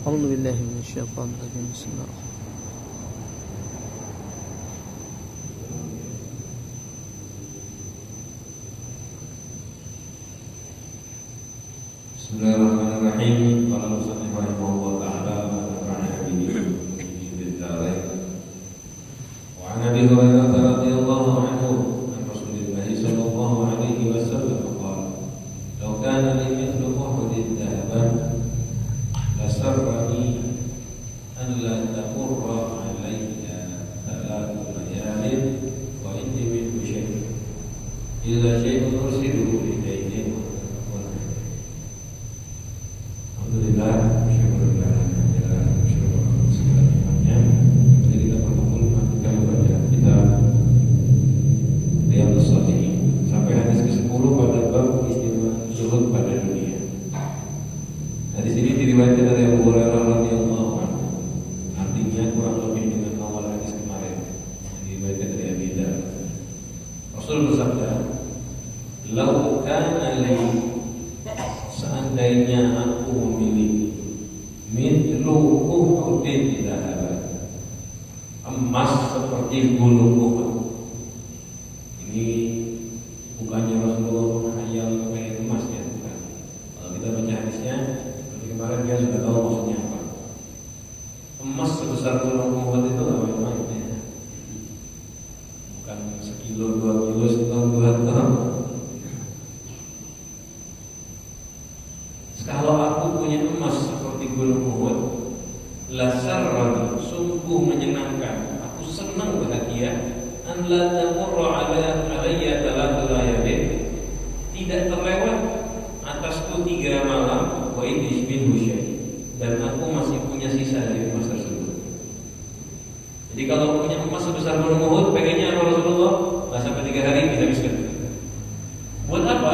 أعوذ بالله من الشيطان الرجيم. بسم الله الرحمن الرحيم. Bismillahirrahmanirrahim. Qala musannif rahimahullah ta'ala wa nafa'ana bihi fid dharain. Wa 'an Abi Hurairah radhiyallahu anhu an Rasulillah sallallahu alaihi wasallam qala law kana li mithlu Uhudin dhahaban lasarrani an la tamurra 'alayya thalathu layalin wa inni minhu syai' illa syai'un ursiluhu ilayhi. Alhamdulillah, syukurlah segala nikmatnya. Jadi kita berkumpul kita membaca kitab Riyadhus Shalihin sampai hadis ke-10 pada bab istimewa zuhud pada dunia. Nah, di sini diriwayatkan dari Abu Hurairah radhiyallahu anhu. Artinya kurang lebih dengan awal hadis kemarin yang diriwayatkan dari Abi Dzar. Rasul bersabda, "Lau kana li, seandainya aku memiliki mithlu Uhudin dhahaban, emas seperti gunung Uhud." Ini bukannya Rasulullah menghayal pengen emas ya, bukan. Kalau kita baca hadisnya seperti kemarin dia sudah tahu maksudnya apa. Emas sebesar gunung Uhud itu apa namanya? Bukan sekilo, 2 kilo, seton, 2 ton. Kalau aku punya emas seperti gunung Uhud, lasarrani, sungguh menyenangkan, aku senang bahagia, an la tamurra alayya thalathul layalin, tidak terlewat atasku 3 malam, wa inni minhu syai', dan aku masih punya sisa dari emas tersebut. Jadi kalau punya emas sebesar gunung Uhud, pengennya apa Rasulullah? Nggak sampai 3 hari dihabiskan. Buat apa?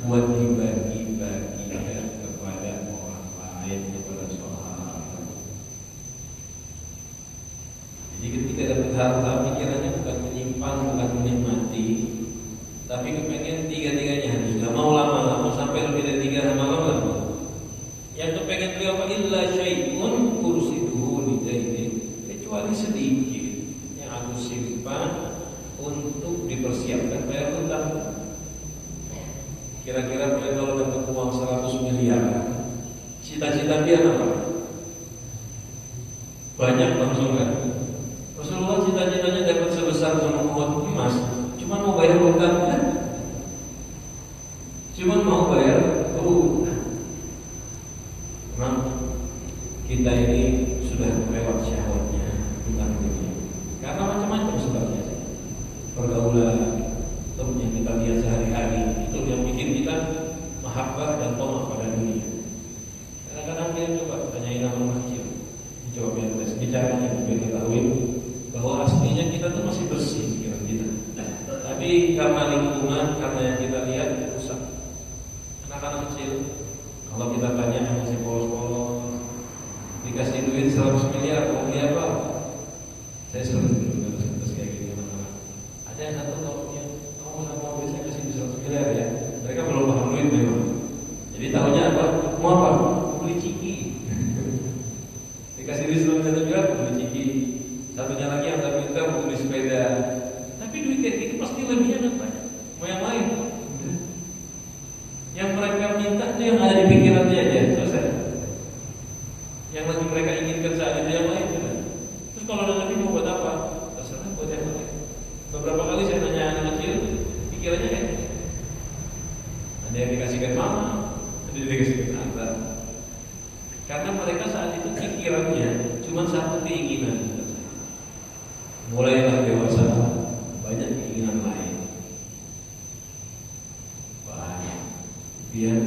Buat dibagi-bagi kepada orang lain, kepada sahabat. Jadi ketika dapat harta, pikirannya bukan menyimpan, bukan menikmati, tapi kepengen 3-3-nya habis. Gak mau lama-lama sampai lebih dari 3 malam lama. Yang kepengen beliau apa? Illa syai'un kursiduhu lidaini, kecuali sedikit yang aku simpan untuk dipersiapkan bayar hutang. Kira-kira kalau dapat uang 100 miliar, cita-cita dia apa? Banyak langsung kan? Rasulullah cita-citanya dapat sebesar gunung Uhud emas, cuma mau bayar hutang kan? Cuma mau bayar hutang. Memang kita ini sudah lewat syahwatnya tentang dunia. Karena macam-macam sebabnya. Pergaulan, yang kita lihat sehari-hari itu yang bikin kita mahabbah dan tamak pada dunia. Kadang-kadang kita coba tanyain orang kecil, coba bicaranya biar ketahui bahwa aslinya kita tuh masih bersih pikiran kita. Tapi karena lingkungan, karena yang kita lihat rusak. Anak-anak kecil, kalau kita tanya masih polos-polos, dikasih duit 100 miliar, mau beli apa? Saya selalu terus kayak gini anak-anak. Ada yang satu kalau saya kasih 100 miliar ya. Mereka belum paham duit memang. Jadi tahunya apa? Mau apa? Beli ciki. Dikasih duit 100 miliar, beli ciki. Satunya lagi yang tak minta beli sepeda. Tapi duit kayak gitu pasti lebihnya banyak. Mau yang lain? Yang mereka minta itu yang ada di pikirannya aja. Selesai. Yang lagi mereka inginkan saat itu yang lain. Terus kalau ada lebih mau buat apa? Terserah buat yang lain. Beberapa kali saya tanya anak kecil, pikirannya kayak gitu. Ada yang dikasihkan mama, ada yang dikasihkan tante. Karena mereka saat itu pikirannya cuma satu keinginan. Mulailah dewasa, banyak keinginan lain. Banyak. Biar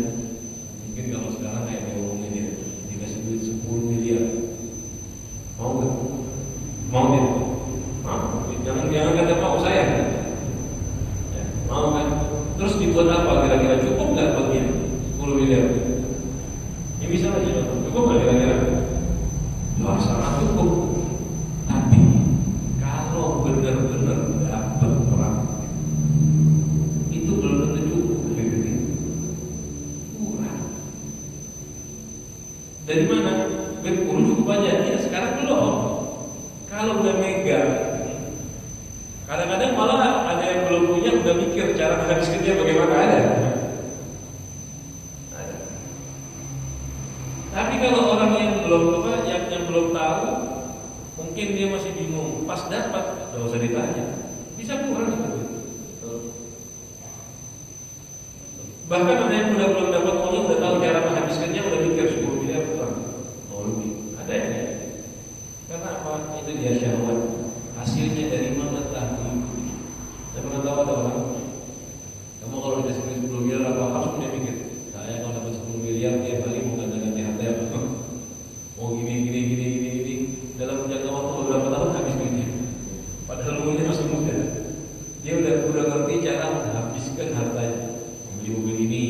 mungkin kalau sekarang kayak diomongin ya, dikasih duit 10 miliar, mau nggak? Mau tidak? Jangan kata mau saya. Ya, mau kan? Terus dibuat apa? Kira-kira cukup nggak buatnya 10 miliar? Ini bisa aja, cukup nggak kira-kira? Wah, sangat cukup. Tapi kalau benar-benar dapat perang, itu belum tentu cukup. Kurang. Dari mana? miskinnya bagaimana? Ada. Tapi kalau orang yang belum tahu, mungkin dia masih bingung. Pas dapat, nggak usah ditanya, bisa kurang itu. Bahkan ada yang belum dapat uangnya, udah tahu cara menghabiskannya, udah mikir 10 miliar kurang, mau lebih. Ada yang kayak gitu. Karena apa? Itu dia syahwat. Hasilnya dari mana tak mengikuti. Saya pernah tahu ada orang, kamu kalau dikasih 10 miliar apa harus punya mikir. Saya kalau dapat 10 miliar tiap hari mau ganti harta apa? Mau gini. Dalam jangka waktu beberapa tahun habis duitnya. Padahal umurnya masih muda. Dia udah ngerti cara menghabiskan hartanya. Beli mobil ini,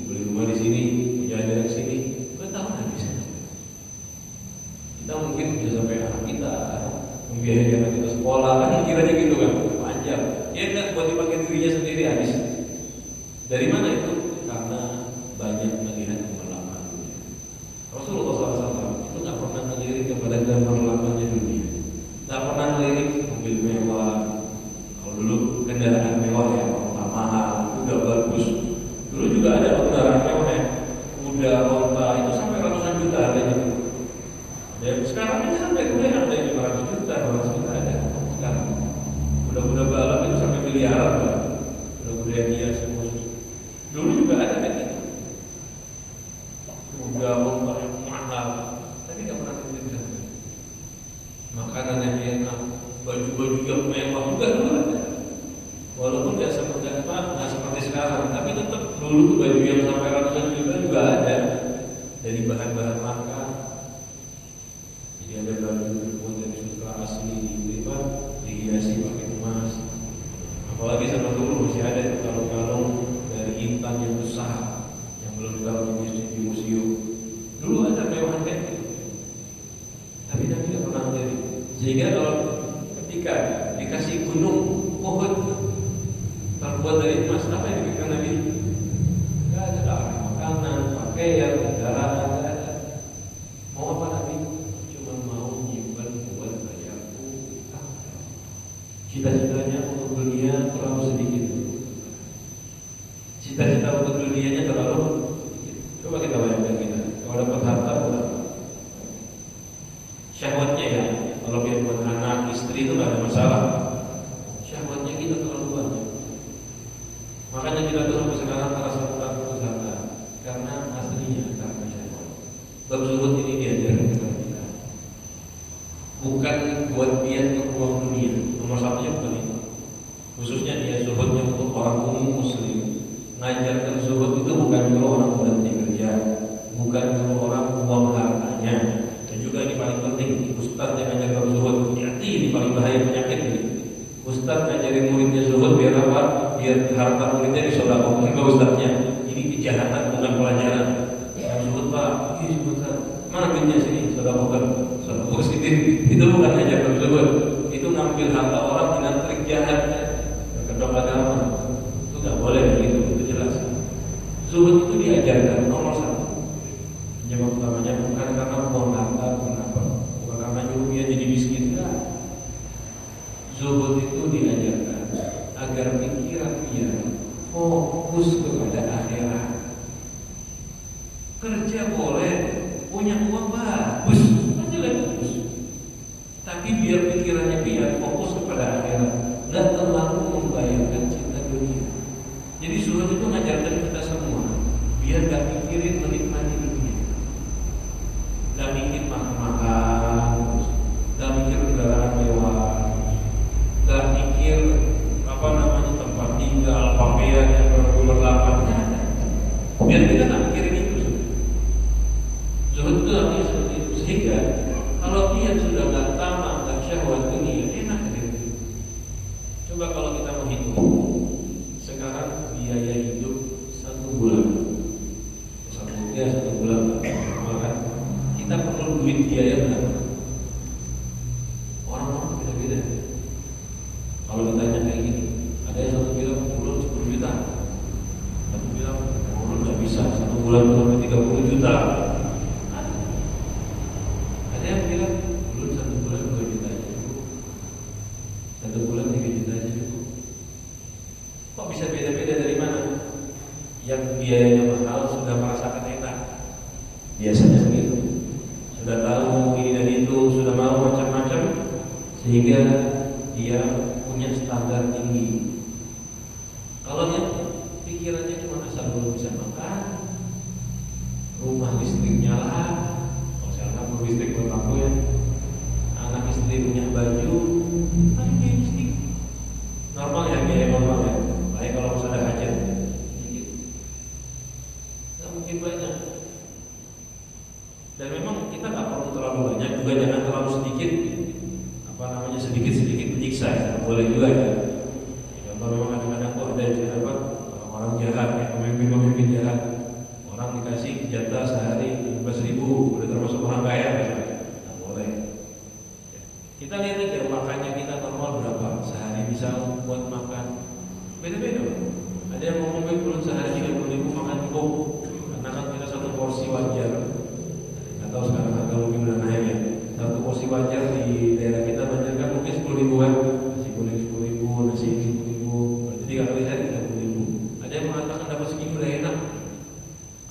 beli rumah di sini, jalan ke sini, bertahun habis. Kita mungkin bisa sampai anak kita membiayai anak kita sekolah, kan kiranya gitu kan, panjang. Dia nggak buat dipakai dirinya sendiri habis. Dari mana itu? Karena banyak melihat kemerlapan dunia. Rasulullah SAW itu nggak pernah melirik kepada kemerlapannya dunia, nggak pernah melirik mobil mewah. Kalau dulu kendaraan mewah ya, mahal, udah bagus. Dulu juga ada kendaraan mewah ya, kuda, onta itu sampai ratusan juta harganya. Dan sekarang ini sampai kuda ada yang 500 juta, 200 juta ada. Sekarang kuda-kuda balap itu sampai miliaran, kuda-kuda yang hias khusus. Dulu juga ada kan itu. Kuda, onta yang mahal, tapi nggak pernah diberikan. Makanan yang enak, baju-baju yang mewah juga dulu ada. Walaupun nggak seperti sekarang, tapi tetap dulu baju yang sampai ratusan juta juga ada dari bahan-bahan langka. Jadi ada baju terbuat dari sutra asli, dihiasi pakai emas. Apalagi sama dulu masih ada kalung-kalung dari intan yang besar yang belum ditaruh di museum. Dulu ada mewahan kayak gitu, tapi tidak pernah jadi. Sehingga kalau ketika dikasih gunung Uhud terbuat dari emas, apa yang diberikan Nabi? Tidak ada makanan, pakaian, kendaraan, tidak ada. Mau apa Nabi? Cuma mau nyimpan buat bayarku. Cita-citanya untuk dunia terlalu sedikit. Cita-cita untuk dunianya terlalu sedikit. Coba kita bayangkan kita, kalau dapat harta berapa? Syahwatnya ya, kalau dia buat anak, istri itu tidak ada masalah. Syahwatnya kita terlalu banyak. Makanya kita tuh sampai sekarang terasa takut harta, karena aslinya karena syahwat. Bab zuhud ini diajarkan kepada kita, bukan buat dia ke uang dunia. Nomor satunya bukan itu. Khususnya dia zuhudnya untuk orang umum muslim. Ngajarkan zuhud itu bukan kalau orang berhenti kerja, bukan kalau orang uang hartanya. Dan juga ini paling penting, ustaz yang ngajarkan zuhud, hati ini paling bahaya penyakit ini. Ustaz ngajarin muridnya zuhud biar apa? Biar harta muridnya disodakokan ke ustaznya. Ini kejahatan, bukan pelajaran. Yang zuhud Pak, zuhud mana duitnya sini? Sodakokan, sodakokan sini. Itu bukan ngajarkan zuhud. Itu ngambil harta orang dengan trik jahat, kedok agama. Itu nggak boleh begitu, itu jelas. Zuhud itu diajarkan nomor satu. Penyebab utamanya bukan karena uang harta, kenapa? Bukan karena nyuruh dia jadi miskin. Zuhud itu diajarkan agar pikiran dia fokus kepada akhirat. Kerja boleh, punya uang bagus, bagus. Tapi biar pikirannya dia fokus kepada akhirat, nggak terlalu membayangkan cinta dunia. Jadi zuhud itu ngajarkan kita semua biar nggak pikirin menikmati dunia, nggak mikir makan-makan, nggak mikir kendaraan mewah, nggak mikir tempat tinggal, pakaian yang berlapan. Biar kita nggak mikirin itu. Zuhud itu artinya seperti itu. Sehingga kalau dia sudah nggak tamak, nggak syahwat dunia, enak gitu. Coba kalau kita menghitung sekarang biaya hidup 1 bulan, satu bulan, maka kita perlu duit biaya berapa? Orang-orang beda-beda. Kalau ditanya kayak gini, ada yang satu bilang bulan 10 juta, satu bilang bulan nggak bisa, 1 bulan sampai 30 juta. Ada yang bilang bulan 1 bulan 2 juta aja cukup, 1 bulan 3 juta aja cukup. Kok bisa beda-beda dari mana? biayanya mahal sudah merasakan enak. Biasanya begitu. Sudah tahu ini dan itu, sudah mau macam-macam, sehingga dia punya standar tinggi. Kalau yang pikirannya cuma asal belum bisa makan, rumah listrik nyala, kalau sekarang belum listrik buat aku ya, anak istri punya baju, paling biaya listrik normal ya, biaya normal ya. Baik kalau harus ada hajat, nggak mungkin banyak. Dan memang kita nggak perlu terlalu banyak, juga jangan terlalu sedikit. Sedikit-sedikit menyiksa ya, boleh juga ya. Contoh memang kadang-kadang tuh ada orang jahat ya, pemimpin jahat. Orang dikasih jatah sehari 15.000, udah termasuk orang kaya misalnya. Nah, boleh. Kita lihat aja makannya kita normal berapa sehari, bisa buat makan beda-beda. Ada yang ngomongin bulan sehari 30.000 makan cukup, karena kan kita satu porsi wajar. Atau sekarang harga mungkin udah naik ya. Satu porsi wajar di daerah kita banyak kan mungkin 10.000 kan, nasi kuning 10.000, nasi ini 10.000, berarti 3 kali sehari 30.000. Ada yang mengatakan dapat segini udah enak,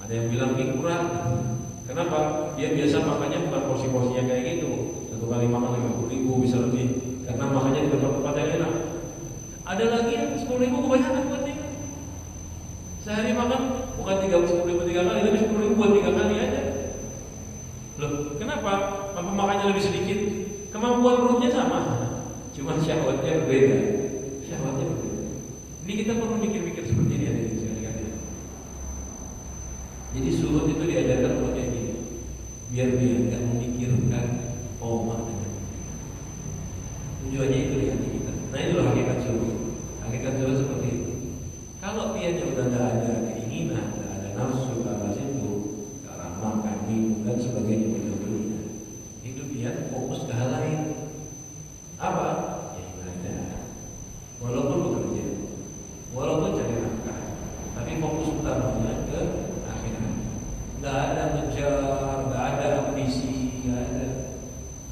ada yang bilang ini kurang. Kenapa? Dia biasa makannya bukan porsi-porsinya kayak gitu. Satu kali makan 50.000 bisa lebih, karena makannya di tempat-tempat yang enak. Ada lagi yang 10.000 kebanyakan buat dia. Sehari makan bukan 10.000 3 kali, tapi 10.000 buat 3 kali aja. Loh, kenapa? Mampu makannya lebih sedikit, kemampuan perutnya sama, cuma syahwatnya berbeda. Syahwatnya berbeda. Ini kita perlu mikir-mikir seperti ini ada di sekali-kali. Jadi suhud itu diajarkan untuk kayak gini, biar dia nggak memikirkan maknanya. Tujuannya itu di hati kita. Nah itulah hakikat suhud. Hakikat suhud seperti itu. Kalau dia udah nggak ada keinginan, nggak ada nafsu ke arah situ, ke arah makan, minum dan sebagainya, dia fokus ke hal lain. Apa? Ya ibadah. Walaupun bekerja, walaupun cari nafkah, tapi fokus utamanya ke akhirat. Nggak ada ngejar, nggak ada ambisi, nggak ada.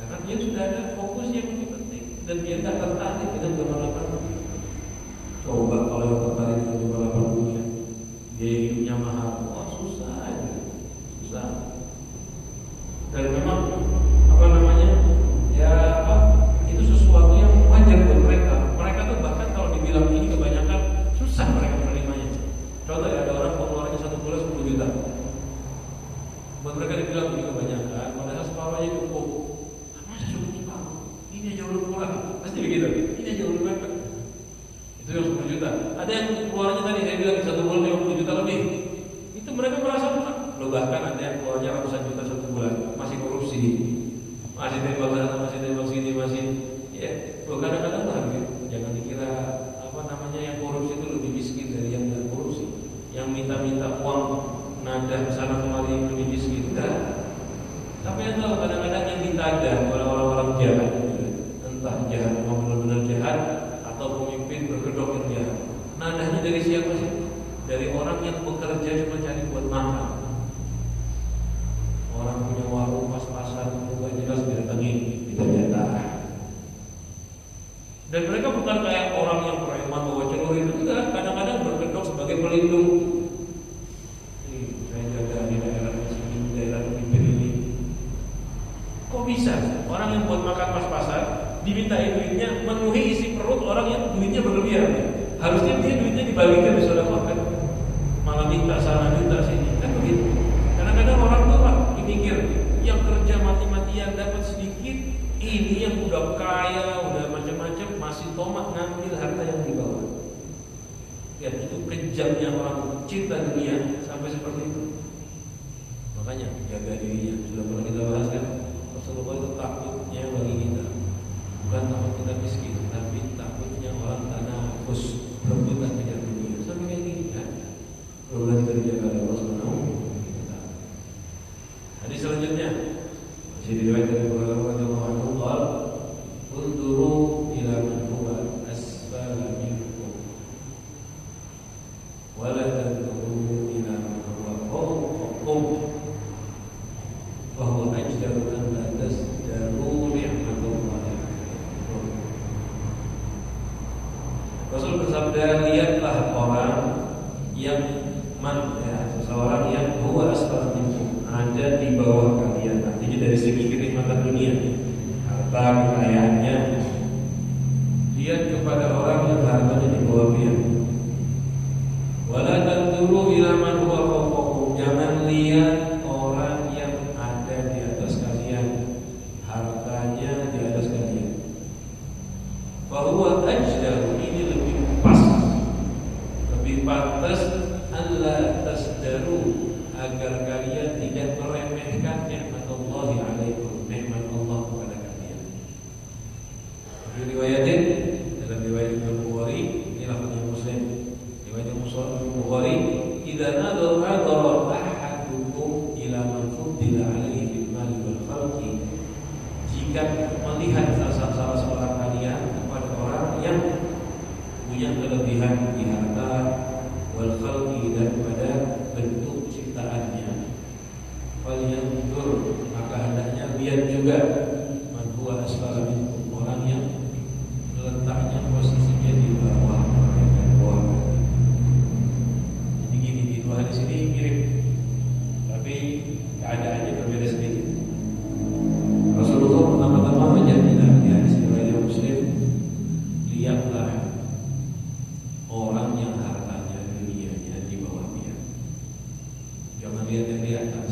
Karena dia sudah ada fokus yang lebih penting, dan dia nggak tertarik dengan balapan dunia. Coba kalau yang tertarik dengan balapan dunia, dia hidupnya mahal, wah susah aja, susah. Dan memang itu sesuatu yang wajar buat mereka. Mereka tuh bahkan kalau dibilang ini kebanyakan susah mereka menerimanya. Contoh ya, ada orang pengeluarannya 1 bulan 10 juta. Buat mereka dibilang ini kebanyakan, padahal separuhnya cukup. Masa cukup separuh? Ini aja udah kurang. Pasti begitu. Ini aja udah mepet. Itu yang 10 juta. Ada yang keluarnya tadi saya bilang 1 bulan 50 juta lebih. Itu mereka merasa kurang. Loh, bahkan ada yang keluarnya ratusan juta 1 bulan masih korupsi. Masih tembak sana, masih tembak sini, masih ya. Kadang-kadang lah gitu. Jangan dikira yang korupsi itu lebih miskin dari yang tidak korupsi. Yang minta-minta uang nada sana kemari lebih miskin. Tapi yang tahu kadang-kadang yang ditadang oleh orang-orang jahat, entah jahat mau benar-benar jahat atau pemimpin berkedok yang jahat. Nadanya dari siapa sih? Dari orang yang bekerja cuma cari buat makan. Orang punya warung pas-pasan, bukan jelas didatangi, jatah. Dan mereka bukan kayak orang yang preman bawa celur itu, enggak. Kadang-kadang berkedok sebagai pelindung. Saya jaga di daerah sini, daerah pemimpin ini. Kok bisa? Orang yang buat makan pas-pasan diminta duitnya memenuhi isi perut orang yang duitnya berlebihan. Harusnya dia duitnya dibagikan di sedekahkan. Malah minta sana, minta sini, kan begitu. Kadang-kadang orang tua mikir yang kerja mati-matian dapat sedikit, ini yang udah kaya, udah macam-macam masih tomat ngambil harta yang di bawah. Ya itu kejamnya orang cinta dunia sampai seperti itu. Makanya jaga dirinya. Sudah pernah kita bahas kan, Rasulullah itu takutnya bagi kita bukan takut kita miskin, tapi takutnya orang tanafus rebutan kejar dunia. Sampai kayak gini kan. Berulang kita dijaga oleh Allah Subhanahu. Hadis selanjutnya masih diriwayatkan dari Abu Hurairah radhiyallahu anhu qala unzuru ila man huwa asfala minkum wa la tanzuru ila man huwa fawqakum wa huwa ajdaru an la tasdaru ni'matallahi. Rasul bersabda, lihatlah orang yang tanzuru ila man huwa fawqakum, jangan lihat orang yang ada di atas kalian, hartanya di atas kalian. Fa huwa ajdaru, ini lebih pas, lebih pantas alla tasdaru, agar kalian tidak meremehkan nikmat Allah alaikum, nikmat Allah kepada kalian. Di riwayatin, dalam riwayat Imam Bukhari, ini lafaznya Muslim. Riwayat Muslim Bukhari, idza nadara ahadukum ila man fuddila alaihi bil mali wal khalqi, jika melihat salah seorang kalian kepada orang yang punya kelebihan di harta wal khalqi, dan pada bentuk ciptaannya, falyanzur, maka hendaknya lihat juga man huwa asfala minkum, orang yang letaknya posisinya di bawah mereka, bawah. Jadi gini, di dua hadis ini mirip, tapi keadaannya berbeda sedikit. Rasulullah pertama-tama menjadikan di hadis riwayat Muslim, lihatlah orang yang hartanya dunianya di bawah dia, jangan lihat yang di atas.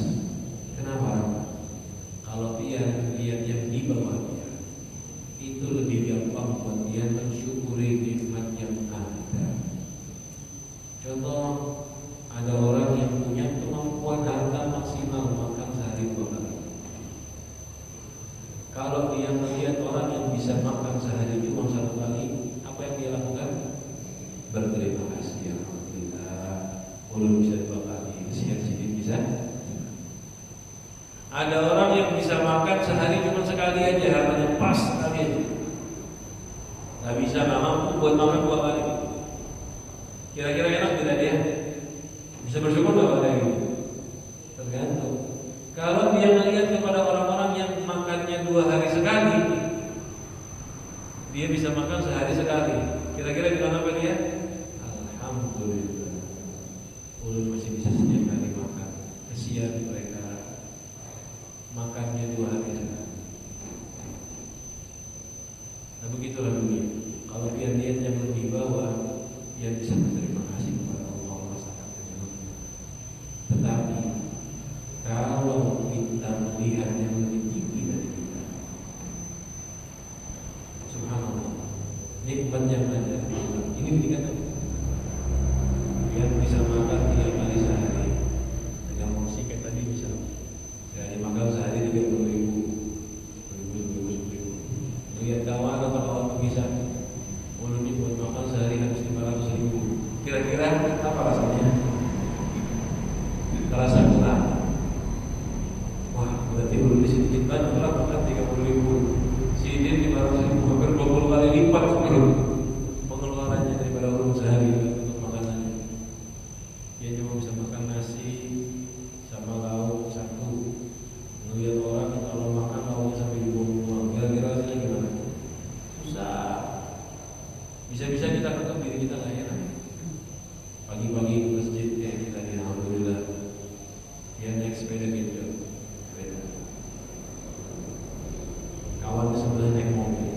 Kenapa? Kalau dia lihat yang di bawah dia, itu lebih gampang buat dia mensyukuri nikmat yang ada. Contoh, ada orang yang punya kemampuan harta maksimal makan sehari 2 kali. Kalau dia melihat orang yang bisa makan sehari cuma 1 kali, apa yang dia lakukan? Berterima kasih, alhamdulillah, ulun bisa 2 kali, kesian sedikit bisa. Ada orang yang bisa makan sehari cuma sekali aja, hartanya pas sekali aja, nggak bisa, nggak mampu buat makan 2 kali. Kira-kira enak tidak dia? Bisa bersyukur nggak pada ini? Tergantung. Kalau dia melihat kepada orang-orang yang makannya 2 hari sekali, dia bisa makan sehari sekali, kira-kira bilang apa dia? Alhamdulillah, ulun masih bisa setiap hari makan, kesian mereka makannya 2 hari sekali. Nah begitulah dunia. Kalau dia lihat yang lebih bawah, dia bisa berterima kasih kepada Allah merasakan kenyamanan. Tetapi kalau kita melihat yang lebih tinggi dari kita, subhanallah, nikmat yang ada ini dikatakan dia bisa makan 3 kali sehari dengan porsi kayak tadi, bisa sehari makan sehari 30.000, 10.000. Lihat kawan atau kawan bisa mulutnya buat makan sehari habis 500.000, kira-kira apa rasanya? Terasa berat. Wah, berarti belum sedikit banyak orang makan 30.000, sini 500.000, hampir 20 kali lipat pengeluarannya daripada orang sehari untuk makanannya. Dia cuma bisa makan nasi sama lauk 1. Melihat orang yang kalau makan lauknya sampai dibuang-buang, kira-kira rasanya gimana? Susah. Bisa-bisa kita ketemu diri kita nggak enak. Pagi-pagi ke masjid kayak kita, alhamdulillah. Dia naik sepeda gitu, sepeda. Kawan di sebelah naik mobil.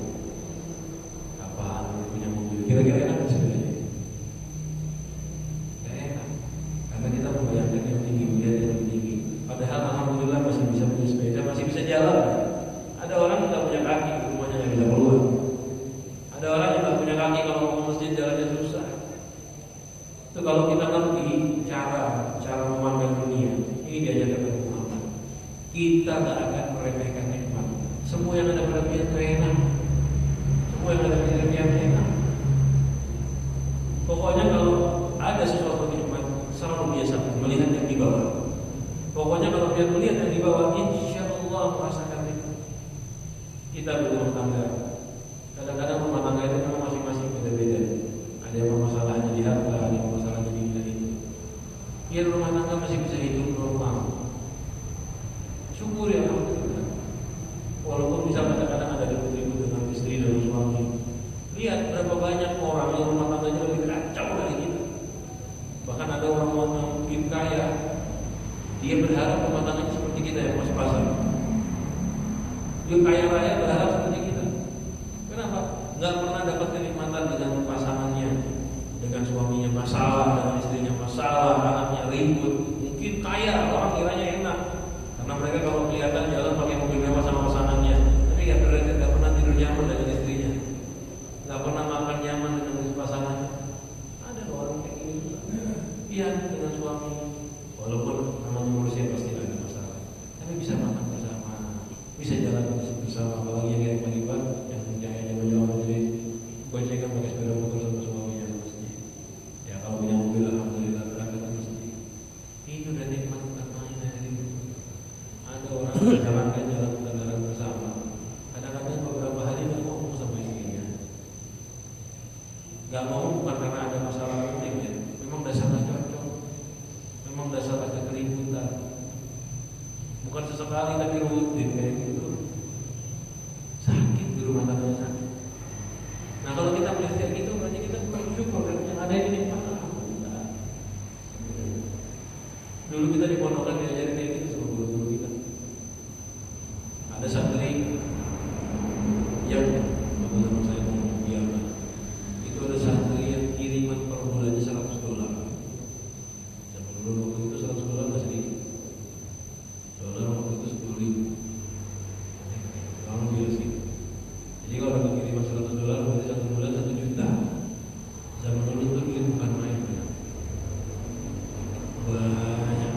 Apaan punya mobil? Kira-kira enak sepedanya? Gak enak. Karena kita membayangkan yang tinggi, dia yang tinggi. Padahal alhamdulillah masih bisa punya sepeda, masih bisa jalan. Ada orang yang tak punya kaki, rumahnya nggak bisa keluar. Ada orang yang tak punya kaki, kalau mau ke masjid jalannya susah. Itu kalau kita ngerti cara memandang dunia, ini diajarkan oleh Muhammad. Kita tak akan meremehkan nikmat. Semua yang ada pada dunia itu enak. Semua yang ada pada dunia itu enak. Pokoknya kalau ada sesuatu nikmat, selalu biasa melihat yang di bawah. Pokoknya kalau dia melihat yang di bawah, insya Allah merasakan nikmat. Kita berumah tangga, kadang-kadang rumah tangga itu memang masing-masing beda-beda. Ada yang masalahnya di harta, ada yang masalahnya di itu. Dia rumah tangga masih bisa hidup normal. Syukur ya alhamdulillah. Walaupun bisa kadang-kadang ada ribut-ribut dengan istri dan suami. Lihat berapa banyak orang yang rumah tangganya lebih kacau dari kita. Bahkan ada orang yang mungkin kaya, dia berharap rumah tangganya seperti kita yang pas-pasan. Dia kaya raya berharap seperti kita. Kenapa? Nggak pernah dapat kenikmatan dengan pasangannya, dengan suaminya masalah, dengan istrinya masalah, masalah, anaknya ribut, mungkin kaya, orang kiranya enak, karena mereka kalau kelihatan jalan pakai mobil mewah sama pasangannya, tapi nggak pernah tidur nyaman dengan istrinya, nggak pernah makan nyaman dengan pasangannya. Ada orang kayak gini juga. Iya, dengan suami, walaupun namanya manusia pasti ada masalah, tapi bisa makan bersama, bisa jalan bersama. Apalagi yang kayak pagi-pagi yang jauh-jauh jadi gocengan pakai sepeda motor sama suaminya masjid. Ya kalau punya mobil alhamdulillah berangkat ke masjid. Itu udah nikmat bukan main hari ini. Ada orang menjalankan jalan kendaraan bersama. Kadang-kadang beberapa hari nggak mau sama istrinya. Nggak mau bukan karena ada masalah penting ya. Memang dasar nggak cocok. Memang dasar ada keributan. Bukan sesekali tapi rutin kayak gitu. Sakit di rumah tangga sakit. Nah kalau kita melihat kayak gitu berarti kita bersyukur yang ada ini nikmat. Dulu kita di pondokan diajarin kayak gitu sama guru-guru kita. Ada santri yang sama saya ngomong biasa. Itu ada santri yang kiriman per bulannya $100. Zaman dulu waktu itu $100 masih sedikit. Dolar waktu itu 10.000. Kalau lebih sih. Jadi kalau dapat kiriman $100 berarti satu bulan 1 juta. Zaman dulu itu duit bukan main. Banyak.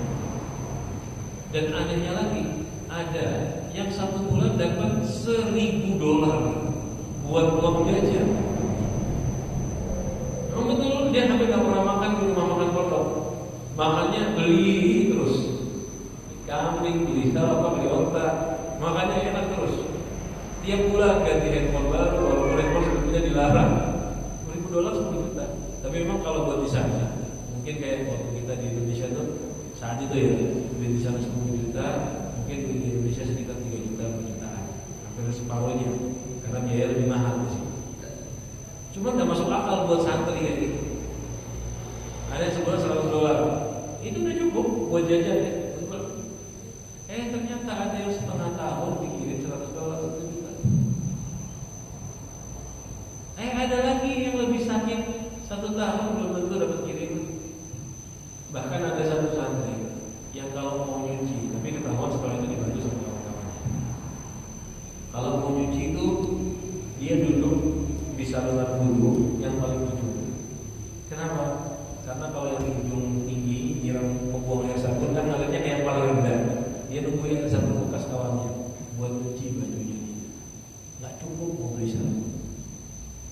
Dan anehnya lagi, ada yang 1 bulan dapat $1.000 buat uang jajan. Memang betul dia hampir nggak pernah makan di rumah makan pondok. Makannya beli terus. Kambing, beli apa, beli onta. Makannya enak terus. Tiap bulan ganti handphone baru, walaupun handphone sebetulnya dilarang. $1.000 $10 juta. Tapi memang kalau buat di sana, mungkin kayak waktu kita di Indonesia tuh saat itu ya, duit di sana 10 juta, mungkin di Indonesia sekitar 3 juta per jutaan, hampir separuhnya, karena biaya lebih mahal di sini. Cuma nggak masuk akal buat santri kayak gitu. Ada yang sebulan $100, itu udah cukup buat jajan ya. Ternyata ada yang setengah tahun dikirim $100 itu juta. Ada lagi yang lebih sakit 1 tahun belum tentu dapat kiriman. Bahkan ada satu santri yang kalau mau nyuci, tapi ketahuan sekolah itu dibantu sama kawan-kawannya. Kalau mau nyuci itu dia duduk di saluran wudhu yang paling ujung. Kenapa? Karena kalau yang di ujung tinggi nyiram membuang air sabun kan ngalir yang paling rendah. Dia nungguin ada satu bekas kawannya buat nyuci bajunya. Nggak cukup mau beli sabun.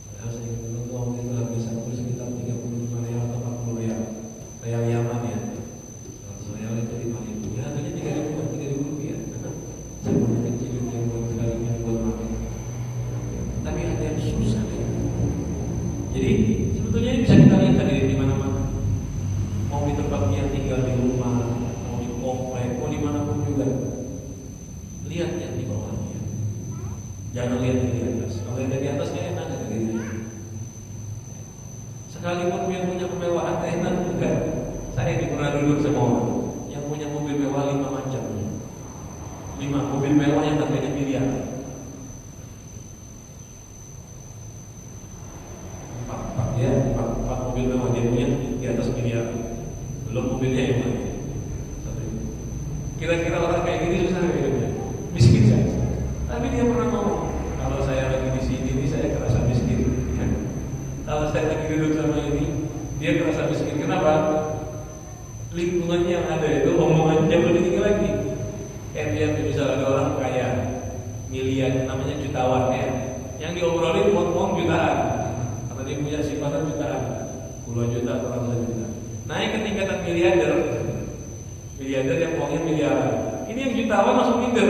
Padahal saya ingat dulu waktu itu harga sabun sekitar 35 real atau 40 real. Real Yaman ya. Kalau real itu 5.000. Ya harganya 3.000 rupiah. Sabunnya kecil yang buat sekalinya buat makan. Tapi ada yang susah ya. Jadi sebetulnya ini bisa kita lihat dari di mana-mana. Mau di tempat yang tinggal di rumah, mau di komplek, mau dimanapun juga. Lihat yang di bawahnya. Jangan lihat yang di atas. Kalau yang dari atasnya enak dari itu. Sekalipun yang punya kemewahan enak juga. Saya pernah duduk sama orang yang punya mobil mewah 5 macam. 5 mobil mewah yang harganya miliar. 4 mobil mewah dia punya di atas miliar. Belum mobilnya yang lain. Kira-kira orang kayak gini susah hidupnya, miskin saja. Tapi dia pernah ngomong, kalau saya lagi di sini ini saya kerasa miskin. Kalau saya lagi duduk sama ini, dia kerasa miskin. Kenapa? Lingkungannya yang ada itu omongannya lebih tinggi lagi. Kayak dia misalnya ada orang kaya miliar, namanya jutawan ya, yang diobrolin uang jutaan, karena dia punya simpanan jutaan, puluhan juta atau ratusan juta. Naik ke tingkatan miliarder yang uangnya miliaran. Ini yang jutawan masuk minder.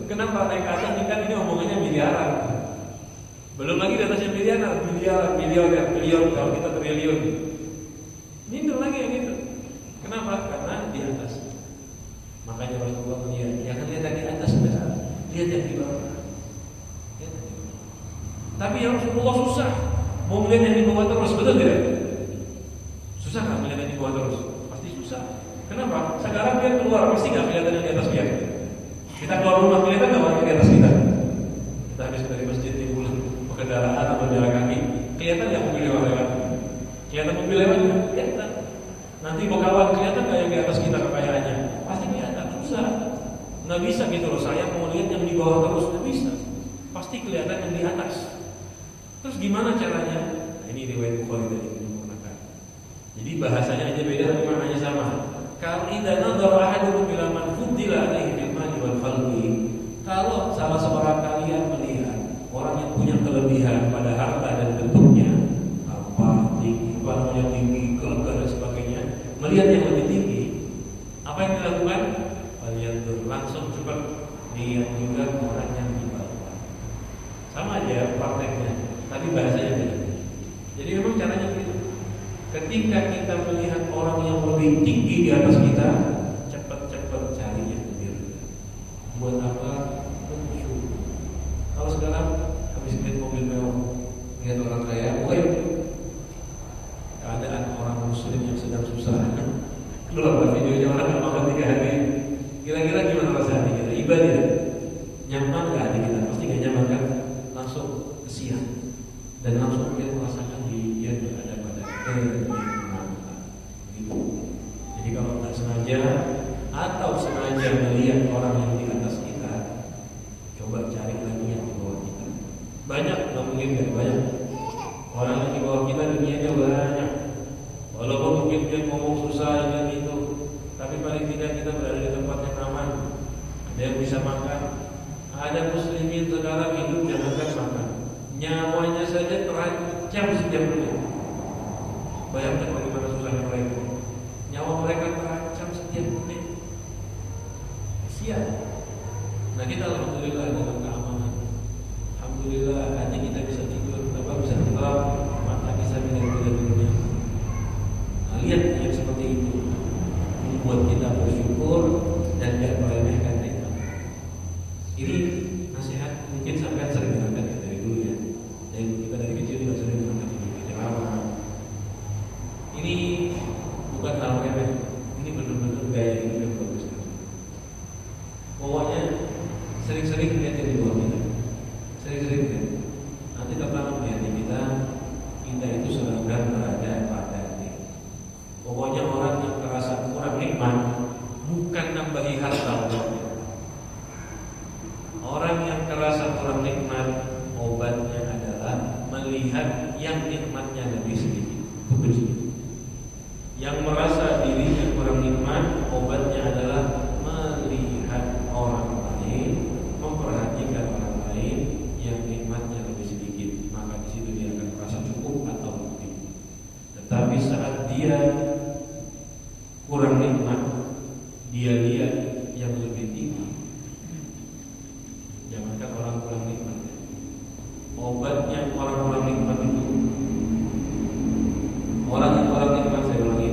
Kenapa naik ke atas tingkat ini omongannya miliaran? Belum lagi di atasnya miliar, kalau kita triliun. Minder lagi yang itu. Kenapa? Karena di atas. Makanya Rasulullah melihat, jangan lihat yang di atas saja, lihat yang di bawah. Tapi yang Rasulullah susah, mau melihat yang di bawah terus, betul tidak? Susah nggak melihat yang di bawah terus? Pasti susah. Kenapa? Sekarang dia keluar, pasti nggak kelihatan yang di atas dia. Kita keluar rumah kelihatan nggak yang di atas kita? Kita habis dari masjid di pulang, kendaraan atau jalan kaki, kelihatan nggak mobil lewat? Kelihatan mobil lewat? Kelihatan. Nanti bawa kawan bawah, kelihatan nggak yang di atas kita kekayaannya? Pasti kelihatan, susah. Nggak bisa gitu loh, saya mau lihat yang di bawah terus, nggak bisa. Pasti kelihatan yang di atas. Terus gimana caranya? Nah, ini riwayat Bukhari tadi menggunakan. Jadi bahasanya aja beda tapi maknanya sama. Kalau idza nadhara ahadukum ila man fuddila alaihi bil mali wal khalqi, kalau salah seorang kalian melihat orang yang punya kelebihan pada harta dan bentuknya, apa tinggi, tinggi, gagah dan sebagainya, melihat yang lebih tinggi, apa yang dilakukan? Kalian langsung cepat lihat juga orang yang di bawah. Sama aja prakteknya, tapi bahasanya beda. Jadi memang caranya begitu. Ketika kita melihat orang yang lebih tinggi di atas kita, cepat-cepat cari yang lebih rendah. Buat apa? Bersyukur. Kalau sekarang habis lihat mobil mewah, lihat orang kaya, keadaan orang muslim yang sedang susah. Keluar videonya orang yang makan 3 hari. Kira-kira gimana rasanya kita? Ibadah nyaman nggak hati kita? Pasti nggak nyaman kan? Langsung kesian dan langsung kita merasakan dia berada pada gitu. Jadi kalau nggak sengaja atau sengaja melihat orang yang di atas kita, coba cari lagi yang di bawah kita. Banyak, nggak mungkin nggak banyak. Orang yang di bawah kita dunianya banyak. Walaupun mungkin dia ngomong susah dan itu, tapi paling tidak kita berada di tempat yang aman. Ada yang bisa makan. Ada muslimin sekarang hidup jangankan makan, nyawanya saja terancam setiap menit. Bayangkan bagaimana susahnya mereka. Nyawa mereka terancam setiap menit. Kasihan. Nah kita alhamdulillah dalam keamanan. Alhamdulillah hati kita bisa tidur, bisa tenang, mata bisa melihat dunia. Nah, lihat yang seperti itu membuat kita bersyukur dan tidak meremehkan nikmat. Ini nasihat mungkin sampai sering dengarkan ya, dari dulu ya. Dari kita dari kecil juga sering dengarkan ini ceramah. Ini bukan hal remeh. Ini benar-benar gaya hidup yang bagus. Pokoknya sering-sering lihat yang di bawah kita. Sering-sering lihat. Nanti tertanam di hati kita itu sedang berada pada titik. Pokoknya orang yang terasa kurang nikmat bukan nambahi harta. Orang yang terasa kurang nikmat, obatnya adalah melihat yang nikmatnya lebih sedikit. Itu kuncinya. Yang merasa dirinya kurang nikmat, obatnya adalah melihat orang lain, memperhatikan orang lain yang nikmatnya lebih sedikit. Maka di situ dia akan merasa cukup atau lebih. Tetapi saat dia kurang nikmat, dia lihat yang lebih tinggi. Jangankan orang kurang nikmat, obatnya orang nikmat itu, orang yang kurang nikmat, saya ulangi,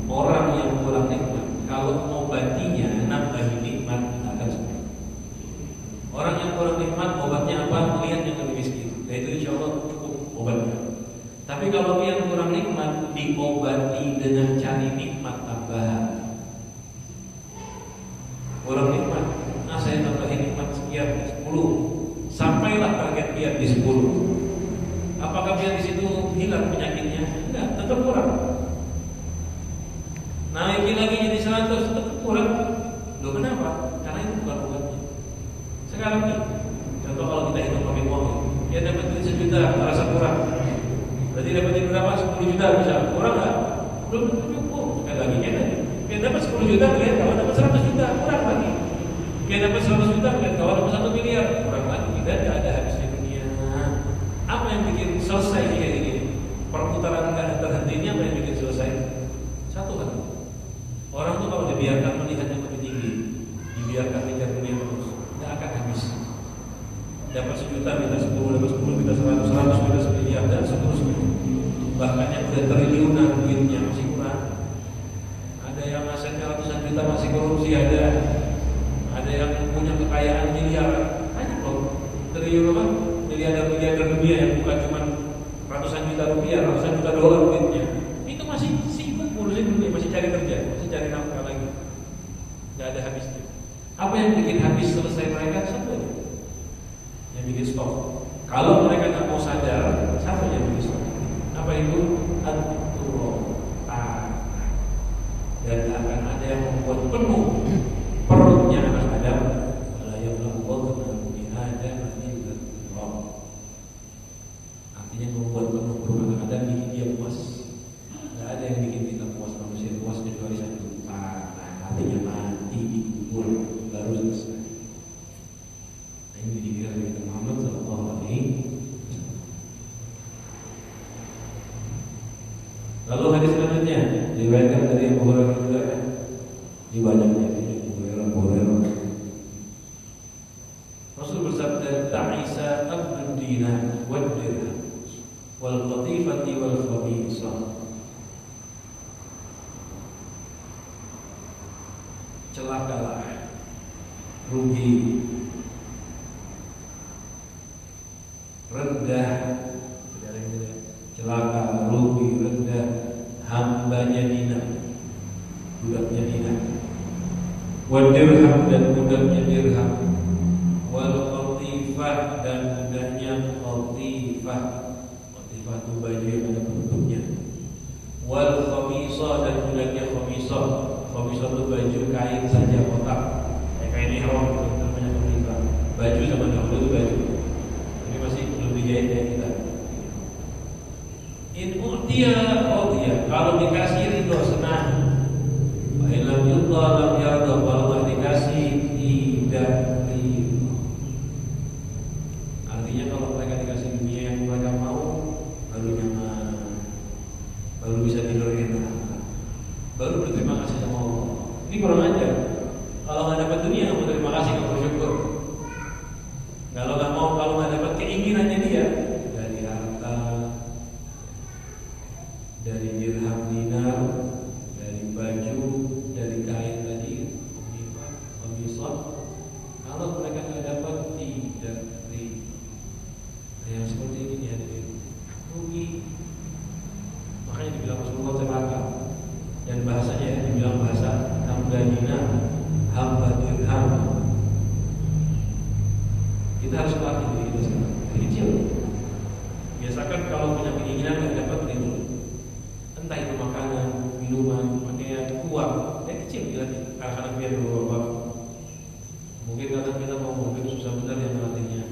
orang yang kurang nikmat kalau obatinya nambahi nikmat akan sembuh. Orang yang kurang nikmat obatnya apa? Melihat yang lebih miskin, yaitu insya Allah cukup obatnya. Tapi kalau dia yang kurang nikmat diobati dengan cari nikmat tambahan. Kurang nikmat, nah saya tambahin nikmat sekian 10, sampailah target dia di 10. Apakah dia di situ hilang penyakitnya? Enggak, tetap kurang. Naikin lagi jadi 100, tetap kurang. Loh kenapa? Karena itu bukan obatnya. Sekarang nih, contoh kalau kita hitung pakai uang, dia dapat duit 1 juta, merasa kurang. Berarti dapat duit berapa? 10 juta bisa. Kurang nggak? Belum cukup. Sekali lagi dia dapat 10 juta, melihat kawan dapat 100 juta, kurang lagi. Dia dapat 100 juta, melihat kawan dapat 1 miliar, kurang lagi. Tidak ada habisnya dunia. Apa yang bikin selesai kayak gini? Perputaran nggak terhentinya, apa yang bikin selesai? Satu kan, orang tuh kalau dibiarkan melihat yang lebih tinggi, dibiarkan mengejar dunia terus, nggak akan habis. Dapat 1 juta, minta 10, dapat 10, minta 100, 100, minta 1 miliar, dan seterusnya. Bahkan yang udah triliunan duitnya masih kurang. Ada yang asetnya ratusan juta masih korupsi, ada yang punya kekayaan miliaran. Banyak loh, triliun apa? Miliarder dunia yang bukan cuma ratusan juta rupiah, ratusan juta dolar duitnya. Itu masih sibuk ngurusin dunia, masih cari kerja, masih cari nafkah lagi. Gak ada habisnya. Apa yang bikin habis selesai mereka? Satu aja, yang bikin stop. Kalau mereka nggak mau sadar, satu yang bikin stop. Apa itu? At-turah. Dan akan ada yang membuat penuh perutnya anak Adam. Wala yamla'u ada nanti artinya membuat penuh perut anak Adam bikin dia puas. Nggak ada yang bikin kita puas, manusia puas kecuali satu, artinya mati dikubur baru selesai. Nah, ini dikira Nabi Muhammad Sallallahu Alaihi Wasallam. Lalu hadis selanjutnya diriwayatkan dari Abu Hurairah juga ya. Di banyaknya Abu Hurairah. Rasul bersabda, "Ta'isa abdud dinar wad dirham wal qatifati wal khabithah." Celakalah, rugi, rendah, celaka, rugi, rendah, hambanya dinar, budaknya dinar, wal dirham dan budaknya dirham, wal qatifah dan budaknya qatifah. Qatifah itu baju yang ada bentuknya. Wal khamisah dan budaknya khamisah. Khamisah itu baju kain saja kotak, kain ihram itu namanya khamisah. Baju zaman dahulu itu baju. Ini masih belum dijahit kayak kita. In utiya radiya, kalau dikasih ridho senang. Wa illam yudha lam yarda, kalau enggak dikasih tidak ridho. Artinya kalau mereka dikasih dunia yang mereka mau, baru nyaman, baru bisa tidur enak, baru berterima kasih sama Allah. Ini kurang ajar. Kalau nggak dapat dunia, nggak mau terima kasih, nggak bersyukur. Kalau nggak dapat keinginannya dia, dari harta, dari dirham dinar, dari baju, dari kain tadi, khamisah. Kalau mereka nggak dapat, tidak ridho. Nah, yang seperti ini ya, rugi. Makanya dibilang Rasulullah celaka. Dan bahasanya dibilang bahasa hamba dinar, hamba dirham. Kita harus latih diri kita sekarang dari kecil. Biasakan kalau punya keinginan nggak dapat itu, entah itu makanan, minuman, pakaian, uang. Dari kecil dilatih. Anak-anak biar berubah. Mungkin karena kita mau mungkin susah benar yang melatihnya.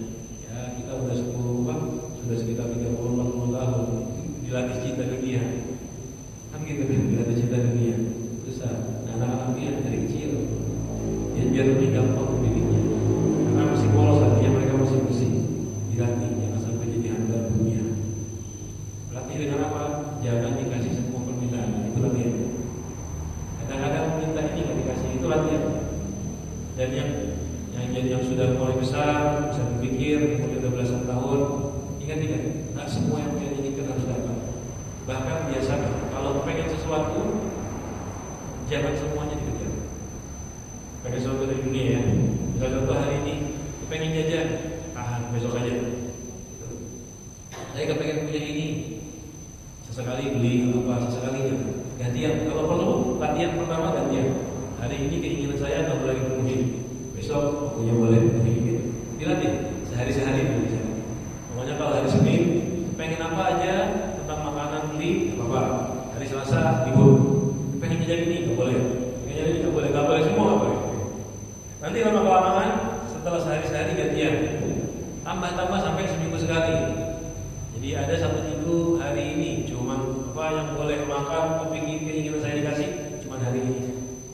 Ya kita udah 10 rumah, sudah sekitar 30-40 tahun dilatih cinta dunia. Kan gitu kan, dilatih cinta dunia. Susah. Nah, anak-anak dia dari kecil, ya biar lebih gampang dirinya. Karena masih polos hatinya, mereka masih bersih. Dilatih, jangan sampai jadi hamba dunia. Latih dengan apa? Jangan dikasih semua permintaan. Itu latihan. Kadang-kadang minta ini nggak dikasih, itu latihan. Dan yang sudah mulai besar, bisa berpikir, umur 12 tahun, ingat, nggak semua yang kalian inginkan harus dapat. Bahkan biasakan kalau pengen sesuatu, jangan semuanya dikejar. Pengen sesuatu dari dunia ya. Misalnya contoh hari ini, pengen jajan, tahan besok aja. Saya kepengen punya ini, sesekali beli apa, sesekali gantian. Kalau perlu latihan pertama gantian. Hari ini keinginan saya nggak boleh dipenuhi, besok punya boleh dipenuhi. Dilatih sehari-sehari bisa. Pokoknya kalau hari Senin pengen apa aja tentang makanan beli, nggak apa-apa. Hari Selasa libur, pengen jajan ini nggak boleh, pengen jajan ini nggak boleh semua nggak boleh. Nanti lama kelamaan setelah sehari-sehari gantian, tambah sampai seminggu sekali. Jadi ada satu minggu hari ini cuma apa yang boleh makan, tapi keinginan saya dikasih cuma hari ini.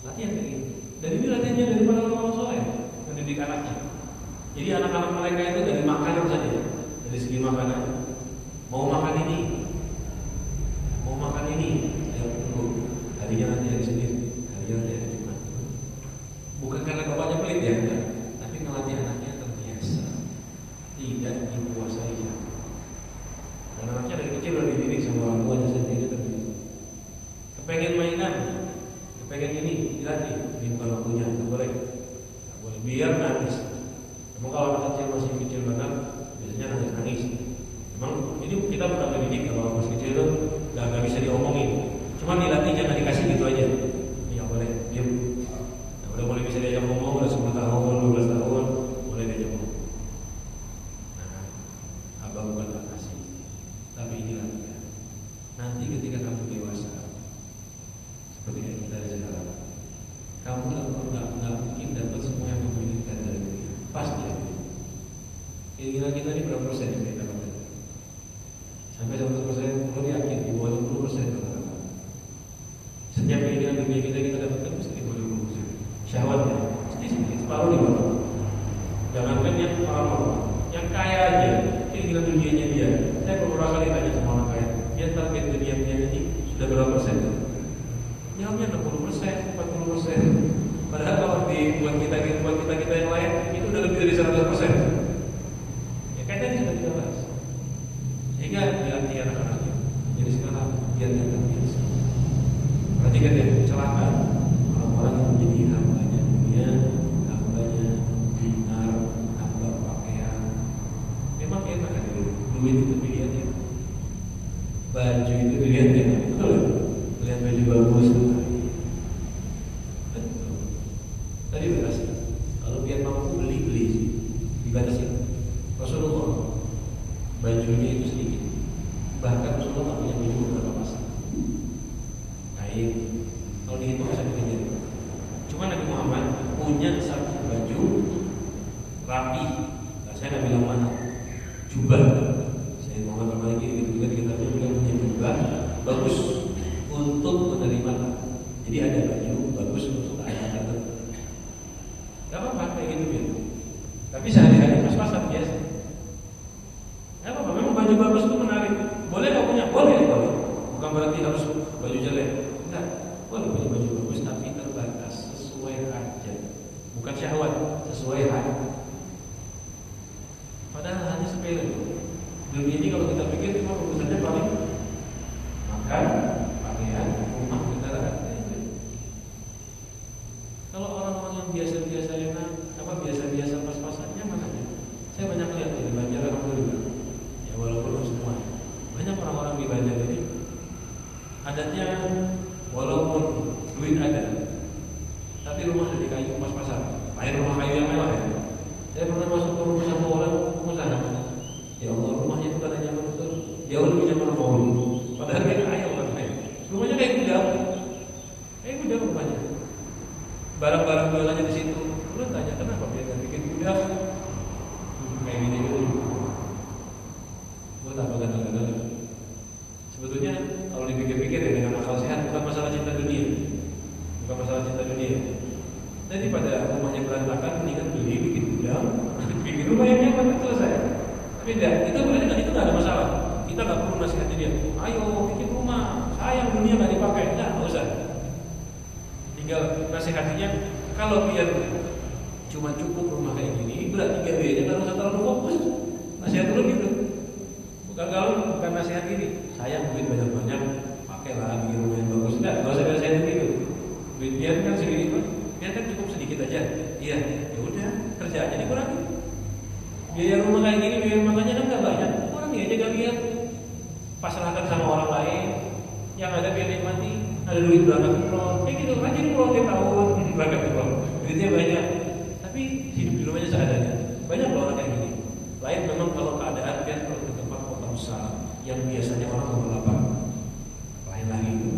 Latihan kayak gitu. Dan ini latihannya dari para ulama soleh mendidik anaknya. Jadi anak-anak mereka itu dari makanan saja, dari segi makanan. Mau makan ini, ayo tunggu. Harinya nanti hari Senin, harinya nanti hari Jumat. Bukan karena bapaknya pelit ya, enggak. Tapi ngelatih anaknya terbiasa, tidak dikuasai. Dan anaknya dari kecil udah dididik sama orang tuanya sendiri terbiasa. Kepengen mainan, kepengen ini, dilatih. Ini bukan waktunya, nggak boleh. Biar nangis. Emang kalau anak kecil masih kecil banget, biasanya nangis. Emang ini kita bukan mendidik, kalau masih kecil itu nggak bisa diomongin. Cuma dilatih, jangan dikasih gitu aja. Ini nggak boleh, diam. Nah, udah boleh bisa diajak ngomong, udah 10 tahun, 12 tahun, boleh diajak ngomong. Nah, abang bukan nggak kasih, tapi ini latihan. Nanti ketika kamu dewasa, seperti yang kita sekarang, keinginan kita ini berapa persen yang kita dapat? Sampai 100%, kalau yakin di bawah 50% rata-rata. Setiap keinginan dunia kita dapatkan mesti di bawah 50%. Syahwatnya mesti sedikit, separuh di bawah. Jangankan yang orang yang kaya aja, keinginan dunianya dia. Saya beberapa kali tanya sama orang kaya, dia target dunianya ini sudah berapa persen? Jawabnya 60%, 40%. Padahal kalau buat kita yang lain itu udah lebih dari 100%. Ya kan tadi sudah kita bahas. Sehingga dilatih anak-anaknya. Jadi sekarang biar dia terbiasa. Perhatikan ya, kecelakaan orang-orang yang menjadi hambanya dunia, hambanya dinar, hamba pakaian. Memang enak kan dulu. Duit itu pilihannya. Baju itu pilihannya. Betul. Lihat baju bagus tuh. Betul. Tadi berhasil. Kalau biar mampu beli dibatasi. Rasulullah bajunya itu sedikit. Bahkan Rasulullah punya baju beberapa pasang. Baik. Kalau dihitung bisa dikejar. Cuma Nabi Muhammad punya satu baju rapi. Nah, saya nggak bilang mana. Jubah. Saya Muhammad lagi gitu kita juga punya jubah bagus untuk menerima. Jadi ada baju bagus untuk ayat tertentu. Gak apa-apa kayak gitu ya. Tapi sehari-hari pas-pasan biasa. Gak apa-apa, memang baju bagus itu menarik. Boleh gak punya? Boleh. Bukan berarti harus baju jelek. Enggak, boleh punya baju bagus tapi terbatas sesuai hajat. Bukan syahwat, sesuai hajat. Padahal hanya sepele. Dunia ini kalau kita pikir cuma urusannya paling makan, pakaian, rumah, kendaraan. Kalau orang-orang yang biasa-biasa enak, biasa-biasa pas-pasannya mana ya? Saya banyak lihat di Banjar alhamdulillah. Ya walaupun belum semua. Banyak orang-orang di Banjar ini adatnya walaupun duit ada, tapi rumah dari kayu pas-pasan. Lain rumah kayu yang mewah ya. Saya pernah masuk ke rumah sama orang pengusaha. Ya Allah, rumahnya itu kan nyaman betul. Jauh lebih nyaman rumah dulu. Padahal dia kaya bukan kaya. Rumahnya kayak gudang. Kayak gudang rumahnya. Barang-barang jualannya di situ. Lu tanya kenapa dia kan bikin gudang kayak gini gitu. Gue tak kadang-kadang. Sebetulnya kalau dipikir-pikir ya dengan akal sehat bukan masalah cinta dunia. Bukan masalah cinta dunia. Jadi pada rumahnya berantakan mendingan beli bikin gudang, bikin rumah yang nyaman itu selesai. Tapi enggak, itu berarti kan itu enggak ada masalah. Kita enggak perlu nasihatin dia. Ayo bikin rumah, sayang dunia enggak dipakai. Enggak usah. Tinggal nasihatinya kalau biar cuma cukup rumah kayak gini, berarti gajinya enggak usah terlalu fokus. Nasihat dulu gitu. Bukan nasihat gini. Sayang duit banyak-banyak, pakailah bikin rumah yang bagus. Enggak usah nasihat gitu. Duit biar kan segini Pak. Biar kan cukup sedikit aja. Iya, ya udah kerja aja dikurangi. Biaya rumah kayak gini, biaya makanya kan nggak banyak. Orang aja gak lihat. Pasrahkan sama orang lain. Yang ada biar nikmati. Ada duit berangkat umroh. Kayak gitu, rajin umroh tiap tahun berangkat umroh. Duitnya banyak. Tapi hidup di rumahnya seadanya. Banyak loh orang kayak gini. Lain memang kalau keadaan biar kalau di tempat kota besar yang biasanya orang berlapar. Lain lagi itu.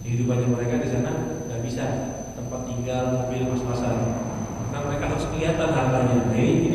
Kehidupannya mereka di sana nggak bisa tempat tinggal, mobil, pas-pasan. Karena mereka harus kelihatan hartanya. Nah, ini